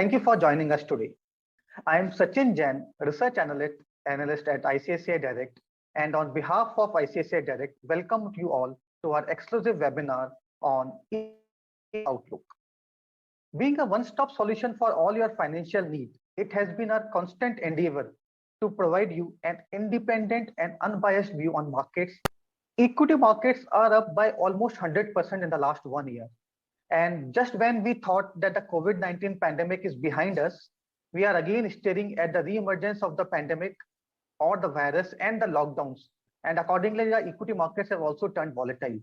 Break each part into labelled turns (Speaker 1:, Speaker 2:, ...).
Speaker 1: thank you for joining us today. I am Sachin Jain, research analyst at ICICI Direct, and on behalf of ICICI Direct, welcome you all to our exclusive webinar on Outlook. Being a one-stop solution for all your financial needs, it has been our constant endeavor to provide you an independent and unbiased view on markets. Equity markets are up by almost 100% in the last 1 year. And just when we thought that the COVID-19 pandemic is behind us, we are again staring at the re-emergence of the pandemic or the virus and the lockdowns. And accordingly, the equity markets have also turned volatile.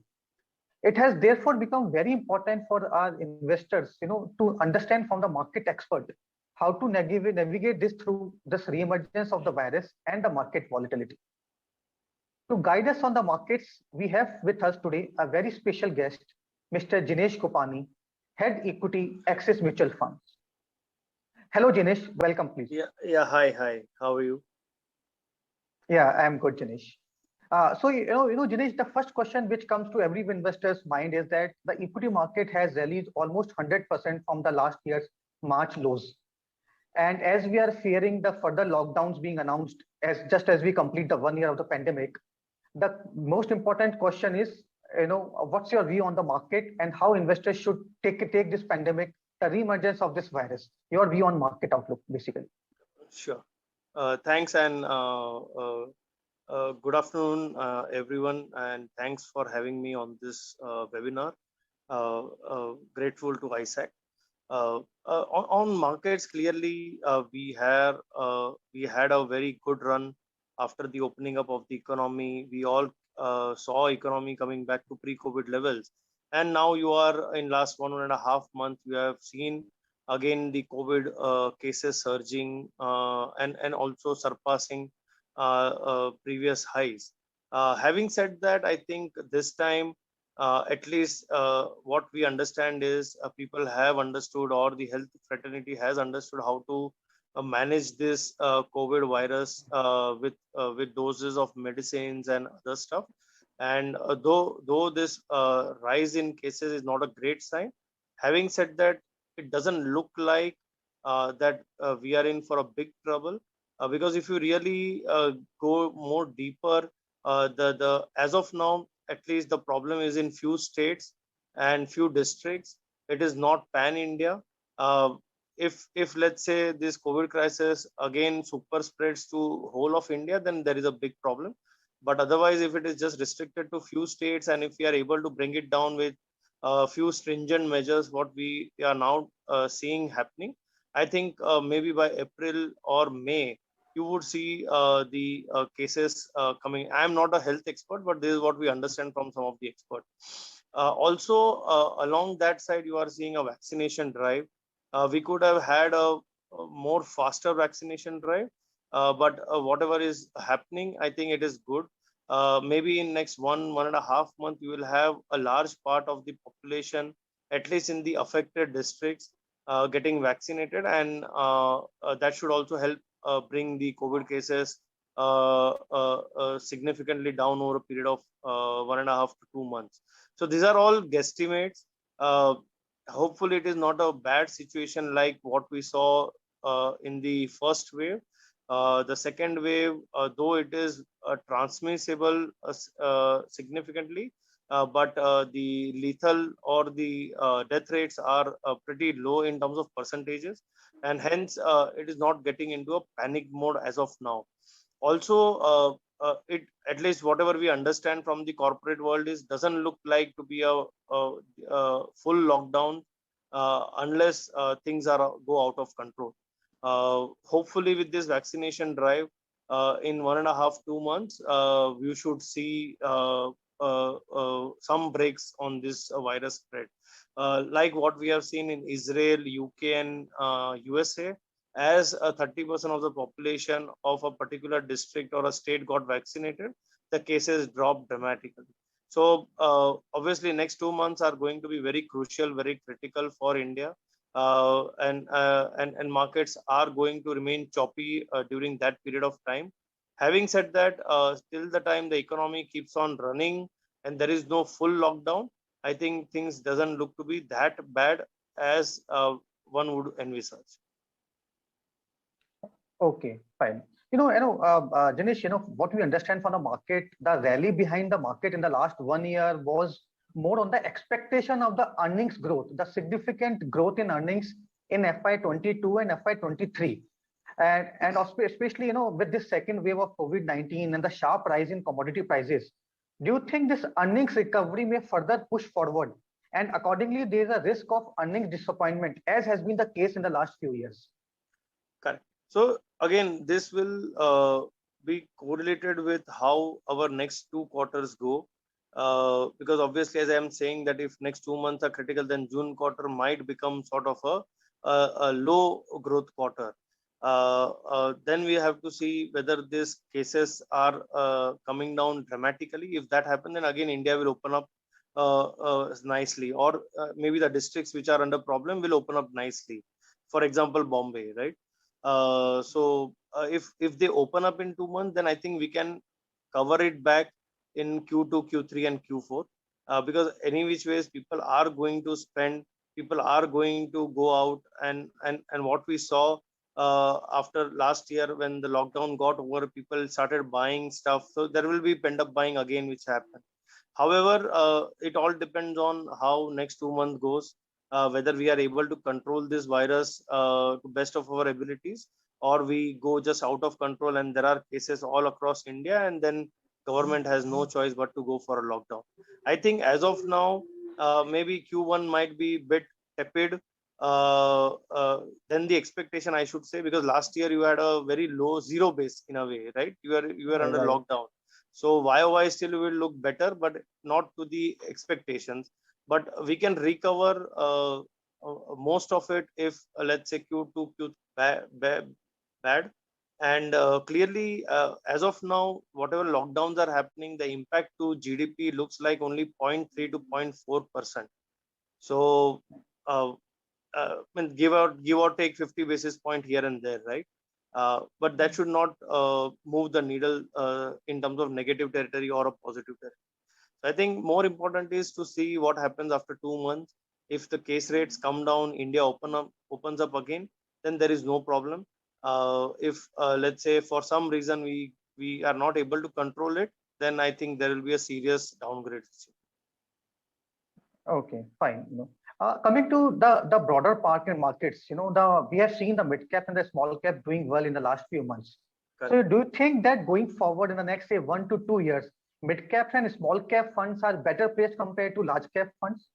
Speaker 1: It has therefore become very important for our investors, to understand from the market expert how to navigate this through this re-emergence of the virus and the market volatility. To guide us on the markets, we have with us today a very special guest, Mr. Jinesh Kopani, Head Equity Axis Mutual Funds. Hello, Jinesh. Welcome, please.
Speaker 2: Yeah. Hi. How are you?
Speaker 1: Yeah, I'm good, Jinesh. So Jinesh, the first question which comes to every investor's mind is that the equity market has rallied almost 100% from the last year's March lows. And as we are fearing the further lockdowns being announced as we complete the 1 year of the pandemic, the most important question is, what's your view on the market and how investors should take this pandemic, the re-emergence of this virus, your view on market outlook, basically.
Speaker 2: Sure. Thanks and good afternoon, everyone, and thanks for having me on this webinar. Grateful to ISAC. On markets, clearly we had a very good run after the opening up of the economy. We all saw economy coming back to pre-COVID levels, and now you are in last 1.5 months. You have seen again the COVID cases surging and also surpassing previous highs. Having said that, I think this time at least what we understand is people have understood, or the health fraternity has understood, how to manage this COVID virus with doses of medicines and other stuff. And though this rise in cases is not a great sign, having said that, it doesn't look like that we are in for a big trouble, because if you really go more deeper, the as of now, at least the problem is in few states and few districts. It is not pan India. If let's say this COVID crisis again super spreads to whole of India, then there is a big problem. But otherwise, if it is just restricted to few states, and if we are able to bring it down with a few stringent measures, what we are now seeing happening, I think maybe by April or May, you would see the cases coming. I am not a health expert, but this is what we understand from some of the experts. Also, along that side, you are seeing a vaccination drive. We could have had a more faster vaccination drive, but whatever is happening, I think it is good. Maybe in next 1.5 months, you will have a large part of the population, at least in the affected districts, getting vaccinated, and that should also help bring the COVID cases significantly down over a period of 1.5 to 2 months. So these are all guesstimates. Hopefully, it is not a bad situation like what we saw in the first wave. The second wave, though it is transmissible significantly, but the lethal or the death rates are pretty low in terms of percentages, and hence it is not getting into a panic mode as of now. Also, it, at least whatever we understand from the corporate world, is doesn't look like to be a full lockdown unless things go out of control. Hopefully, with this vaccination drive, in 1.5 2 months, we should see some breaks on this virus spread, like what we have seen in Israel, UK, and USA. As 30% of the population of a particular district or a state got vaccinated, the cases dropped dramatically. So obviously, next 2 months are going to be very crucial, very critical for India, and markets are going to remain choppy during that period of time. Having said that, till the time the economy keeps on running and there is no full lockdown, I think things doesn't look to be that bad as one would envisage.
Speaker 1: Okay, fine. Janish, what we understand from the market, the rally behind the market in the last 1 year was more on the expectation of the earnings growth, the significant growth in earnings in FY22 and FY23. And also especially, with this second wave of COVID-19 and the sharp rise in commodity prices, do you think this earnings recovery may further push forward? And accordingly, there is a risk of earnings disappointment, as has been the case in the last few years.
Speaker 2: Correct. So again, this will be correlated with how our next 2 quarters go. Because obviously, as I am saying, that if next 2 months are critical, then June quarter might become sort of a low growth quarter. Then we have to see whether these cases are coming down dramatically. If that happens, then again India will open up nicely, or maybe the districts which are under problem will open up nicely. For example, Bombay, right? If they open up in 2 months, then I think we can cover it back in Q2, Q3, and Q4. Because any which ways, people are going to spend, people are going to go out, and what we saw after last year when the lockdown got over, people started buying stuff. So there will be pent up buying again, which happened. However, it all depends on how next 2 months goes, whether we are able to control this virus to best of our abilities, or we go just out of control and there are cases all across India, and then government has no choice but to go for a lockdown. I think as of now, maybe Q1 might be a bit tepid than the expectation, I should say, because last year you had a very low zero base in a way, right? You were under
Speaker 1: Right.
Speaker 2: lockdown. So YOY still will look better, but not to the expectations. But we can recover most of it if, let's say, Q2, Q bad. And clearly, as of now, whatever lockdowns are happening, the impact to GDP looks like only 0.3 to 0.4%. So, give or take 50 basis point here and there, right? But that should not move the needle in terms of negative territory or a positive territory. So I think more important is to see what happens after 2 months. If the case rates come down, India opens up again, then there is no problem. If let's say for some reason we are not able to control it, then I think there will be a serious downgrade.
Speaker 1: Okay, fine. Coming to the broader part in markets, we have seen the mid cap and the small cap doing well in the last few months. So
Speaker 2: Correct.
Speaker 1: do you think that going forward in the next, say, 1 to 2 years, mid caps and small cap funds are better placed compared to large cap funds?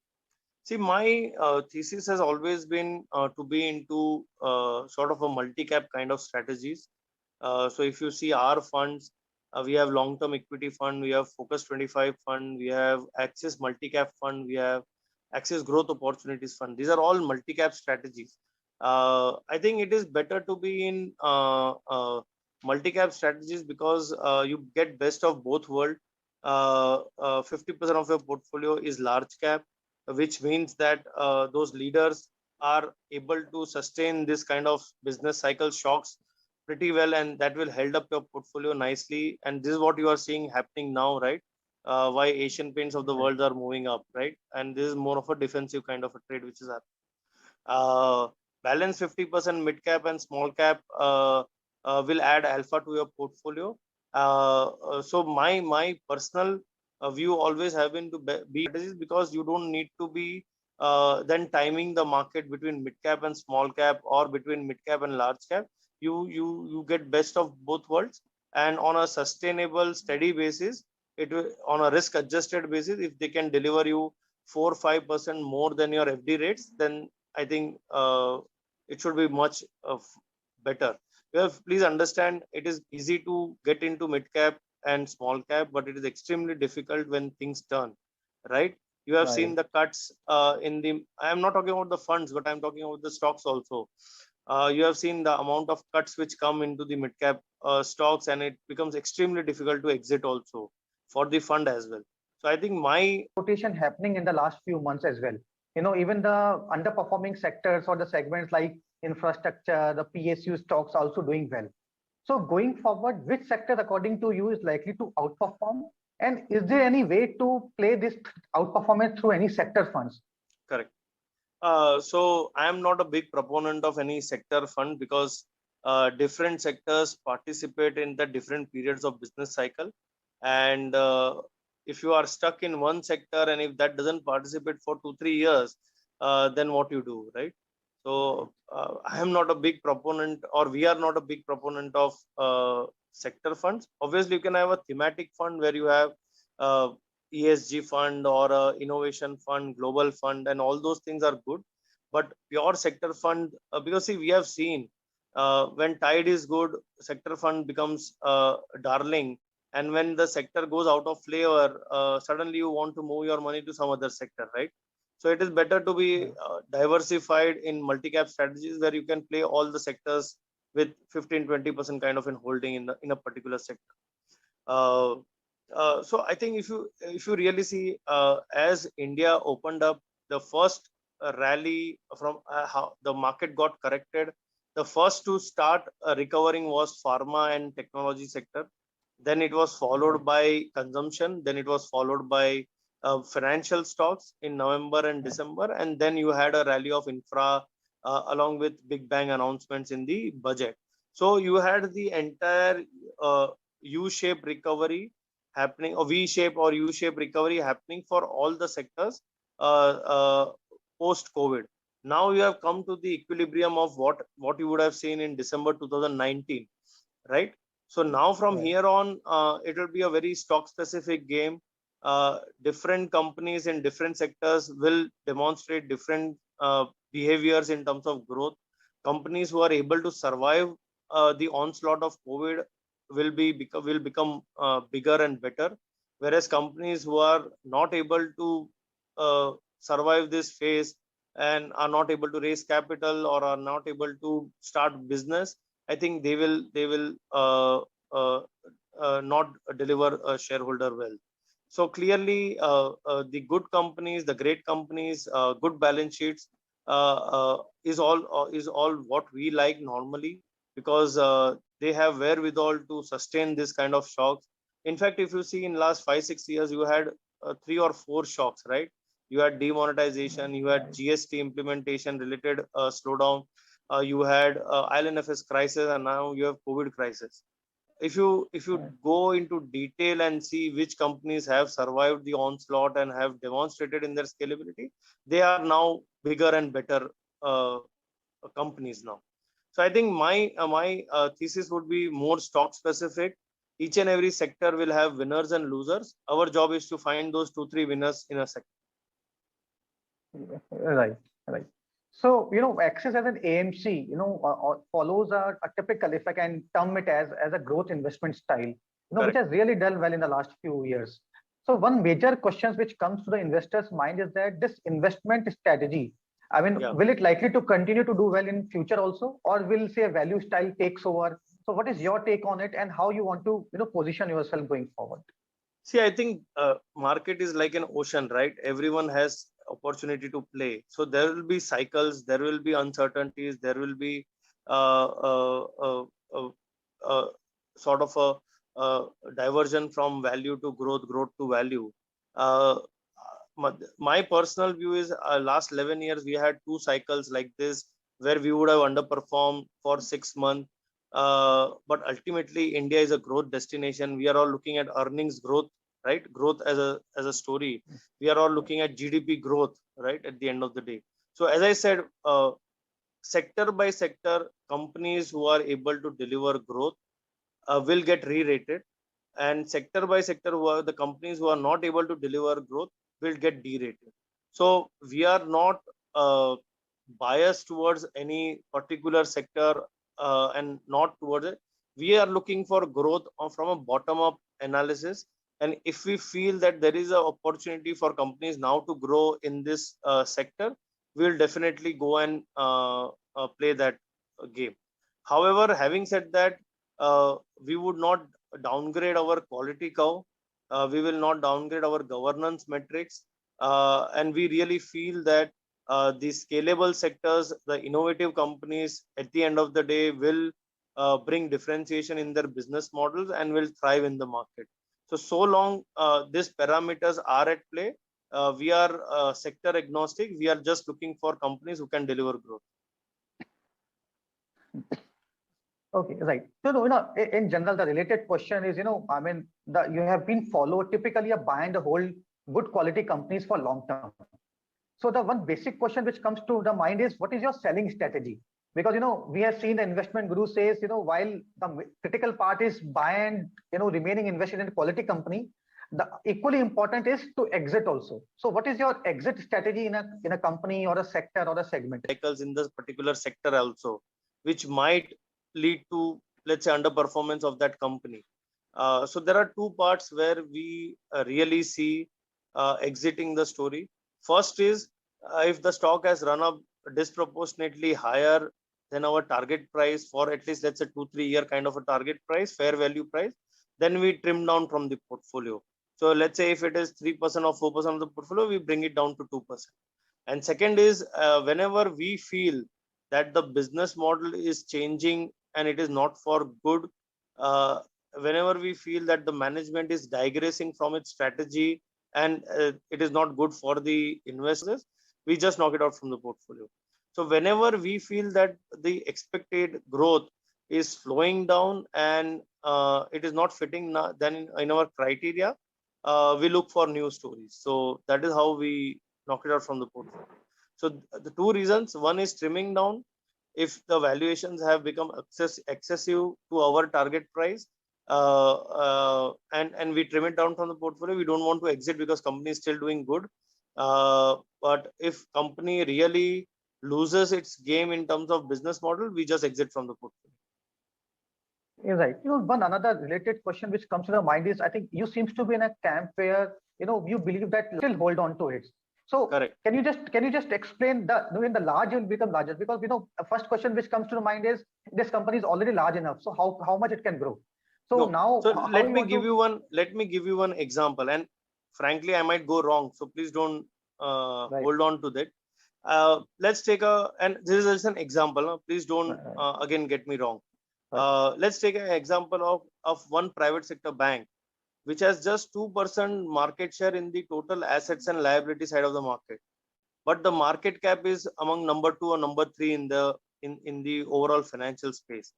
Speaker 2: See, my thesis has always been to be into sort of a multi-cap kind of strategies. So if you see our funds, we have long-term equity fund, we have Focus 25 fund, we have Axis multi-cap fund, we have Axis Growth Opportunities fund. These are all multi-cap strategies. I think it is better to be in multi-cap strategies because you get best of both worlds. 50% of your portfolio is large cap, which means that those leaders are able to sustain this kind of business cycle shocks pretty well, and that will hold up your portfolio nicely. And this is what you are seeing happening now, right? Why Asian Paints of the
Speaker 1: Right.
Speaker 2: world are moving up, right? And this is more of a defensive kind of a trade which is happening. uh, Balance 50% mid cap and small cap will add alpha to your portfolio. So my personal view always have been to be strategies, because you don't need to be then timing the market between mid cap and small cap, or between mid cap and large cap. You get best of both worlds, and on a sustainable steady basis, it will, on a risk adjusted basis, if they can deliver you 4-5% more than your FD rates, then I think it should be much better. Please understand, it is easy to get into mid cap and small cap, but it is extremely difficult when things turn, right? You have
Speaker 1: Right.
Speaker 2: seen the cuts in the, I am not talking about the funds, but I'm talking about the stocks also. You have seen the amount of cuts which come into the mid cap stocks, and it becomes extremely difficult to exit also for the fund as well. So I think my
Speaker 1: Rotation happening in the last few months as well. Even the underperforming sectors or the segments like infrastructure, the PSU stocks also doing well. So going forward, which sector, according to you, is likely to outperform? And is there any way to play this outperformance through any sector funds?
Speaker 2: correct. So I am not a big proponent of any sector fund, because different sectors participate in the different periods of business cycle. And if you are stuck in one sector and if that doesn't participate for 2-3 years, then what you do, right? So I am not a big proponent, or we are not a big proponent of sector funds. Obviously, you can have a thematic fund where you have uh, ESG fund or a innovation fund, global fund, and all those things are good. But pure sector fund, because see, we have seen when tide is good, sector fund becomes darling, and when the sector goes out of flavor, suddenly you want to move your money to some other sector, right? So it is better to be diversified in multi-cap strategies where you can play all the sectors with 15-20% kind of in holding in a particular sector. uh, so I think if you really see, as India opened up, the first rally from how the market got corrected, the first to start recovering was pharma and technology sector. Then it was followed by consumption. Then it was followed by financial stocks in November and December, and then you had a rally of infra along with big bang announcements in the budget. So you had the entire U-shaped recovery happening, or V-shape or U-shape recovery happening for all the sectors post-COVID. Now you have come to the equilibrium of what you would have seen in December 2019, right? So now from here on, it will be a very stock-specific game. Different companies in different sectors will demonstrate different behaviors in terms of growth. Companies who are able to survive the onslaught of COVID will become bigger and better, whereas companies who are not able to survive this phase and are not able to raise capital or are not able to start business, I think they will not deliver a shareholder wealth. So clearly, the good companies, the great companies, good balance sheets is all what we like normally, because they have wherewithal to sustain this kind of shocks. In fact, if you see in last 5-6 years, you had 3 or 4 shocks, right? You had demonetization, you had GST implementation related slowdown, you had IL&FS crisis, and now you have COVID crisis. If you go into detail and see which companies have survived the onslaught and have demonstrated in their scalability, they are now bigger and better uh, companies now. So I think my thesis would be more stock specific. Each and every sector will have winners and losers. Our job is to find those 2-3 winners in a sector.
Speaker 1: Right, right. So, Axis as an AMC, follows a typical, if I can term it as a growth investment style, which
Speaker 2: Correct.
Speaker 1: has really done well in the last few years. So one major questions which comes to the investor's mind is that this investment strategy, I mean,
Speaker 2: Yeah.
Speaker 1: will it likely to continue to do well in future also, or will say a value style takes over? So what is your take on it, and how you want to, position yourself going forward?
Speaker 2: See, I think market is like an ocean, right? Everyone has opportunity to play. So there will be cycles, there will be uncertainties, there will be uh, uh, uh, uh, uh, sort of a diversion from value to growth, growth to value. Uh, my personal view is last 11 years we had 2 cycles like this, where we would have underperformed for 6 months. But ultimately, India is a growth destination. We are all looking at earnings growth, right? Growth as a story. We are all looking at GDP growth, right? At the end of the day. So as I said, sector by sector, companies who are able to deliver growth will get re-rated, and sector by sector, who are the companies who are not able to deliver growth will get derated. So we are not biased towards any particular sector and not towards it. We are looking for growth from a bottom up analysis, and if we feel that there is an opportunity for companies now to grow in this sector, we'll definitely go and play that game. However, having said that, we would not downgrade our quality curve. We will not downgrade our governance metrics. And we really feel that the scalable sectors, the innovative companies, at the end of the day, will bring differentiation in their business models and will thrive in the market. So long these parameters are at play, we are sector agnostic. We are just looking for companies who can deliver growth.
Speaker 1: Okay, right. So, in general, the related question is, I mean, you have been followed typically a buy and hold good quality companies for long term. So the one basic question which comes to the mind is, what is your selling strategy? Because, we have seen the investment guru says, while the critical part is buy and, remaining invested in a quality company, the equally important is to exit also. So what is your exit strategy in a company or a sector or a segment?
Speaker 2: Cycles in this particular sector also, which might lead to, let's say, underperformance of that company. So there are two parts where we really see exiting the story. First is if the stock has run up disproportionately higher than our target price for at least, let's say, 2-3 year kind of a target price, fair value price, then we trim down from the portfolio. So let's say if it is 3% or 4% of the portfolio, we bring it down to 2%. And second is whenever we feel that the business model is changing and it is not for good, uh, whenever we feel that the management is digressing from its strategy and it is not good for the investors, we just knock it out from the portfolio. So whenever we feel that the expected growth is slowing down and it is not fitting then in our criteria, we look for new stories. So that is how we knock it out from the portfolio. So the two reasons: one is trimming down if the valuations have become excessive to our target price, and we trim it down from the portfolio. We don't want to exit because company is still doing good. But if company really loses its game in terms of business model, we just exit from the portfolio.
Speaker 1: You're right. One another related question which comes to the mind is, I think you seems to be in a camp where, you believe that still hold on to it. So
Speaker 2: Correct.
Speaker 1: can you just explain when the large will become larger? Because, the first question which comes to the mind is, this company is already large enough. So how much it can grow? So
Speaker 2: No.
Speaker 1: now
Speaker 2: So
Speaker 1: how
Speaker 2: let
Speaker 1: you
Speaker 2: me
Speaker 1: want
Speaker 2: give
Speaker 1: to?
Speaker 2: you one. Let me give you one example. And frankly, I might go wrong. So please don't
Speaker 1: Right.
Speaker 2: hold on to that. Let's take and this is an example. Please don't again get me wrong.
Speaker 1: Right.
Speaker 2: Let's take an example of one private sector bank, which has just 2% market share in the total assets and liability side of the market. But the market cap is among number 2 or number 3 in the overall financial space.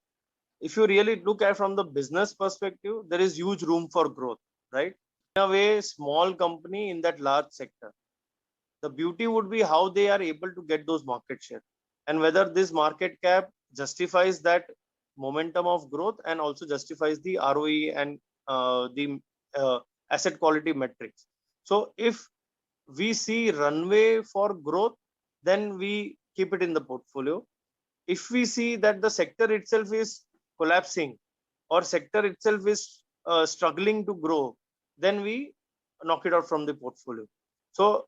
Speaker 2: If you really look at from the business perspective, there is huge room for growth, right? In a way, small company in that large sector. The beauty would be how they are able to get those market share and whether this market cap justifies that momentum of growth and also justifies the ROE and the asset quality metrics. So if we see runway for growth, then we keep it in the portfolio. If we see that the sector itself is collapsing or sector itself is struggling to grow, then we knock it out from the portfolio. So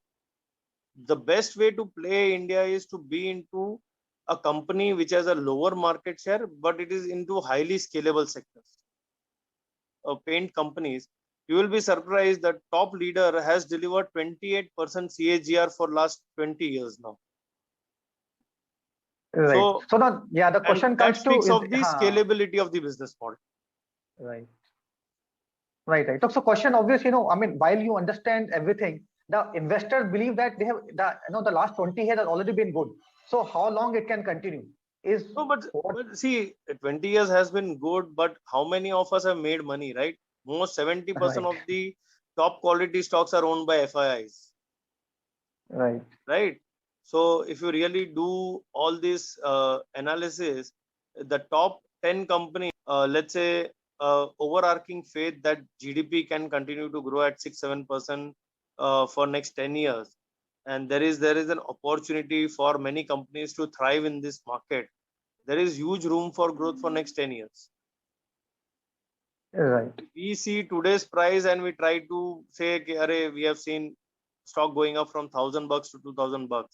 Speaker 2: the best way to play India is to be into a company which has a lower market share, but it is into highly scalable sectors. Paint companies, you will be surprised that top leader has delivered 28% CAGR for last 20 years now.
Speaker 1: Right.
Speaker 2: So
Speaker 1: now, yeah, the
Speaker 2: and
Speaker 1: question
Speaker 2: that
Speaker 1: comes to
Speaker 2: speaks
Speaker 1: is,
Speaker 2: of the scalability of the business model.
Speaker 1: right. Right. So question obvious, I mean, while you understand everything, the investors believe that they have the last 20 years has already been good. So how long it can continue is
Speaker 2: No, but see, 20 years has been good, but how many of us have made money, right? Most 70%
Speaker 1: right.
Speaker 2: of the top quality stocks are owned by FIIs,
Speaker 1: Right.
Speaker 2: right? So if you really do all this analysis, the top 10 companies, let's say, overarching faith that GDP can continue to grow at 6-7% for next 10 years, and there is an opportunity for many companies to thrive in this market. There is huge room for growth for next 10 years.
Speaker 1: Right.
Speaker 2: We see today's price and we try to say, okay, we have seen stock going up from $1,000 to $2,000.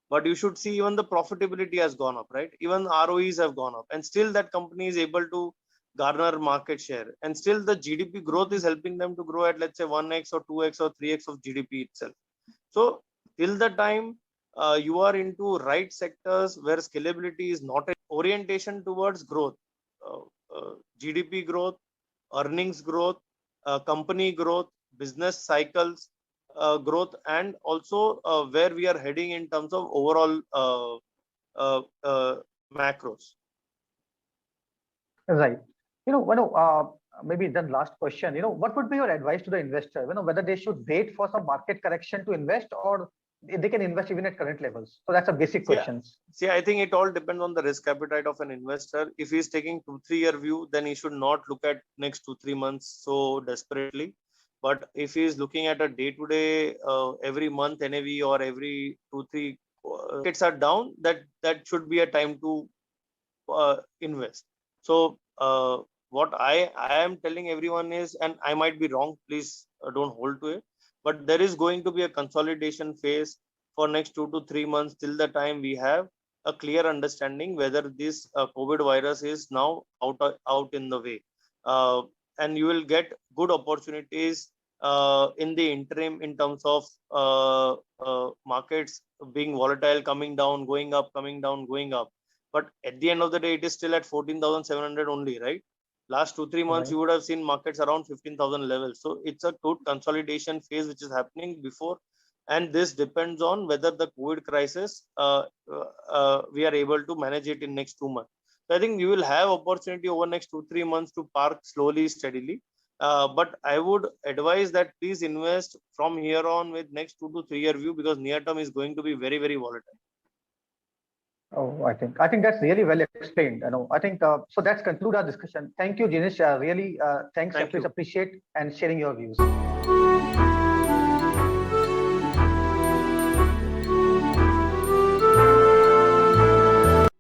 Speaker 2: But you should see even the profitability has gone up, right? Even ROEs have gone up, and still that company is able to garner market share, and still the GDP growth is helping them to grow at, let's say, 1x or 2x or 3x of GDP itself. So till the time you are into right sectors where scalability is not an orientation towards growth, GDP growth, earnings growth, company growth, business cycles growth, and also where we are heading in terms of overall macros.
Speaker 1: Right. Maybe then last question, what would be your advice to the investor, whether they should wait for some market correction to invest or they can invest even at current levels? So that's a basic
Speaker 2: Yeah.
Speaker 1: question.
Speaker 2: See, I think it all depends on the risk appetite of an investor. If he's taking 2-3 year view, then he should not look at next 2-3 months so desperately. But if he's looking at a day-to-day, every month NAV or every 2-3 markets are down, that should be a time to invest. So what I am telling everyone is, and I might be wrong, please don't hold to it, but there is going to be a consolidation phase for next 2 to 3 months till the time we have a clear understanding whether this COVID virus is now out in the way, and you will get good opportunities in the interim in terms of markets being volatile, coming down, going up, coming down, going up. But at the end of the day, it is still at 14,700 only, right? Last 2-3 months,
Speaker 1: Right.
Speaker 2: you would have seen markets around 15,000 levels. So it's a good consolidation phase which is happening before, and this depends on whether the COVID crisis we are able to manage it in next 2 months. So I think you will have opportunity over next 2-3 months to park slowly, steadily. But I would advise that please invest from here on with next 2 to 3 year view, because near term is going to be very, very volatile.
Speaker 1: Oh, I think that's really well explained. I think so. That's conclude our discussion. Thank you, Jinesh. Really, thanks.
Speaker 2: Thank
Speaker 1: Please
Speaker 2: you.
Speaker 1: appreciate and sharing your views.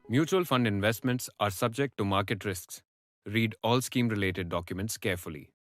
Speaker 3: Mutual fund investments are subject to market risks. Read all scheme related documents carefully.